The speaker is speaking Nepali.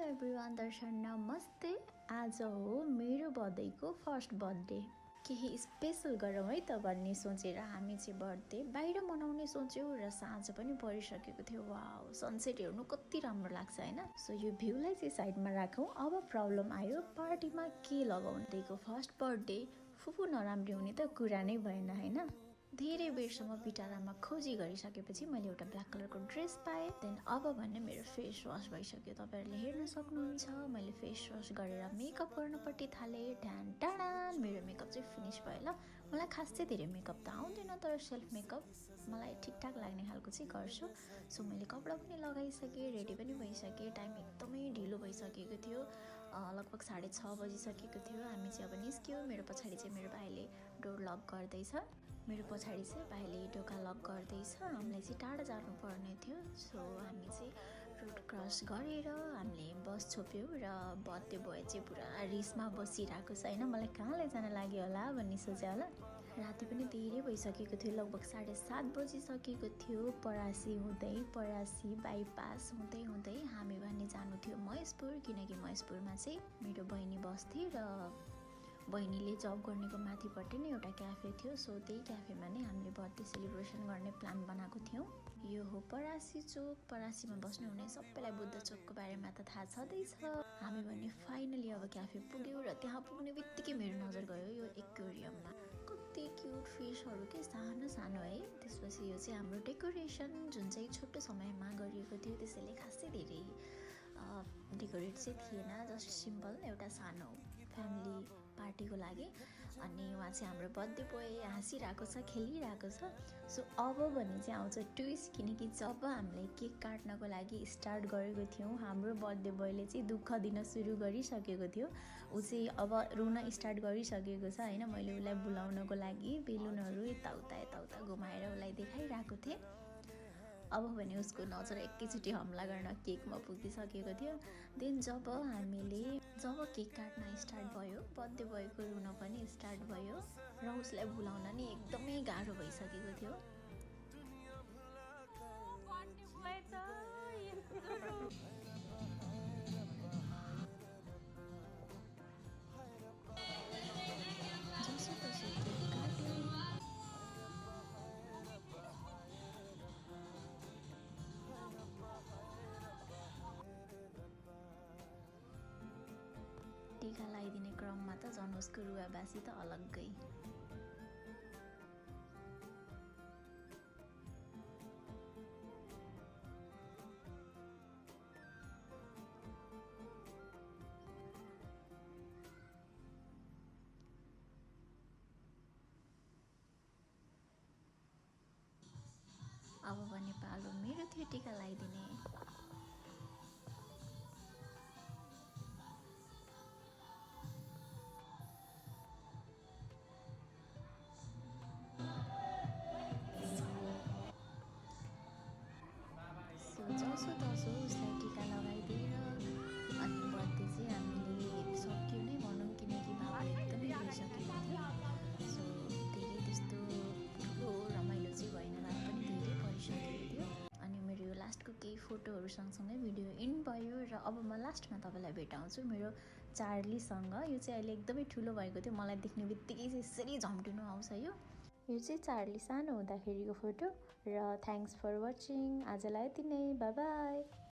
एभ्रिवान दर्शन नमस्ते। आज हो मेरो बर्थडेको फर्स्ट बर्थडे। केही स्पेशल गरौँ है त भन्ने सोचेर हामी चाहिँ बर्थडे बाहिर मनाउने सोच्यौँ र साँझ पनि परिसकेको थियो। वाउ, सनसेट हेर्नु कति राम्रो लाग्छ हैन। सो यो भ्यूलाई चाहिँ साइडमा राखौँ। अब प्रब्लम आयो, पार्टीमा के लगाउनेको। फर्स्ट बर्थडे फुफू नराम्री हुने त कुरा नै भएन हैन। धेरै बेरसम्म पिटारामा खोजी गरिसकेपछि मैले एउटा ब्ल्याक कलरको ड्रेस पाएँ। देन अब भने मेरो फेस वास भइसक्यो। तपाईहरुले हेर्न सक्नुहुन्छ मैले फेस वास गरेर मेकअप गर्नपट्टि थालेँ। ढ्यान टाडान मेरो मेकअप चाहिँ फिनिश भयो ल। मलाई खासै धेरै मेकअप त आउँदैन, तर सेल्फ मेकअप मलाई ठिकठाक लाग्ने खालको चाहिँ गर्छु। सो मैले कपडा पनि लगाइसकेँ, रेडी पनि भइसकेँ। टाइम एकदमै ढिलो भइसकेको थियो, लगभग 6:30 बजिसकेको थियो। हामी चाहिँ अब निस्क्यौँ। मेरो पछाडि चाहिँ मेरो भाइले डोर लक गर्दैछ। मेरो पछाडि चाहिँ भाइले ढोका लक गर्दैछ। हामीलाई चाहिँ टाढा जानुपर्ने थियो। सो हामी चाहिँ रोड क्रस गरेर हामीले बस छोप्यौँ र बर्थडे बोय चाहिँ पुरा रिसमा बसिरहेको छ होइन। मलाई कहाँ लैजान लाग्यो होला भन्ने सोचे होला। राति पनि धेरै भइसकेको थियो, लगभग 7:30 बजिसकेको थियो। परासी बाइपास हुँदै हुँदै हामी भने जानु थियो महेशपुर, किनकि महेशपुरमा चाहिँ मेरो बहिनी बस्थे र बहिनीले जब गर्नेको माथिपट्टि नै एउटा क्याफे थियो। सो त्यही क्याफेमा नै हामीले बर्थडे सेलिब्रेसन गर्ने प्लान बनाएको थियौँ। यो हो परासी चोक। परासीमा बस्नुहुने सबैलाई बुद्ध चोकको बारेमा त थाहा छँदैछ। हामी भने फाइनली अब क्याफे पुग्यौँ र त्यहाँ पुग्ने बित्तिकै मेरो नजर गयो यो एक्वेरियममा। कति क्युट फिसहरू के सानो सानो है। त्यसपछि यो चाहिँ हाम्रो डेकोरेसन जुन चाहिँ छोटो समयमा गरिएको थियो, त्यसैले खासै धेरै डेकोरेट चाहिँ थिएन, जस्ट सिम्पल एउटा सानो फ्यामिली पार्टीको लागि। अनि उहाँ चाहिँ हाम्रो बर्थडे बोय हाँसिरहेको छ, खेलिरहेको छ। सो अब भने चाहिँ आउँछ ट्विस्ट, किनकि जब हामीले केक काट्नको लागि स्टार्ट गरेको थियौँ, हाम्रो बर्थडे बोयले चाहिँ दुःख दिन सुरु गरिसकेको थियो। ऊ चाहिँ अब रुन स्टार्ट गरिसकेको छ होइन। मैले उसलाई बोलाउनको लागि बेलुनहरू यताउता घुमाएर उसलाई देखाइरहेको थिएँ। अब भने उसको नजर एकैचोटि हमला गर्न केकमा पुगिसकेको थियो। देन जब केक काट्न स्टार्ट भयो, बर्थडे बोयको रुन पनि स्टार्ट भयो र उसलाई भुलाउन नि एकदमै गाह्रो भइसकेको थियो। जसोतसो केक काट्यो। टीका लगाइदिने क्रममा त झन् उसको रुवाबासी त अलग्गै। अब भने पालो मेरो थियो टीका लगाइदिने। जसो उसलाई टीका लगाइदिएर अनि बर्थडे चाहिँ हामीले सक्यौँ नै भनौँ, किनकि बाबा एकदमै भइसकेको थियो। सो धेरै त्यस्तो ठुलो रमाइलो चाहिँ भएन, रात पनि धेरै परिसकेको थियो। अनि मेरो यो लास्टको केही फोटोहरू सँगसँगै भिडियो एन्ड भयो र अब म लास्टमा तपाईँलाई भेटाउँछु मेरो चार्लीसँग। यो चाहिँ अहिले एकदमै ठुलो भएको थियो, मलाई देख्ने बित्तिकै चाहिँ यसरी झम्टिनु आउँछ। यो चाहिँ चार्ली सानो हुँदाखेरिको फोटो र थ्याङ्क्स फर वाचिङ। आजलाई यति नै, बाई बाई।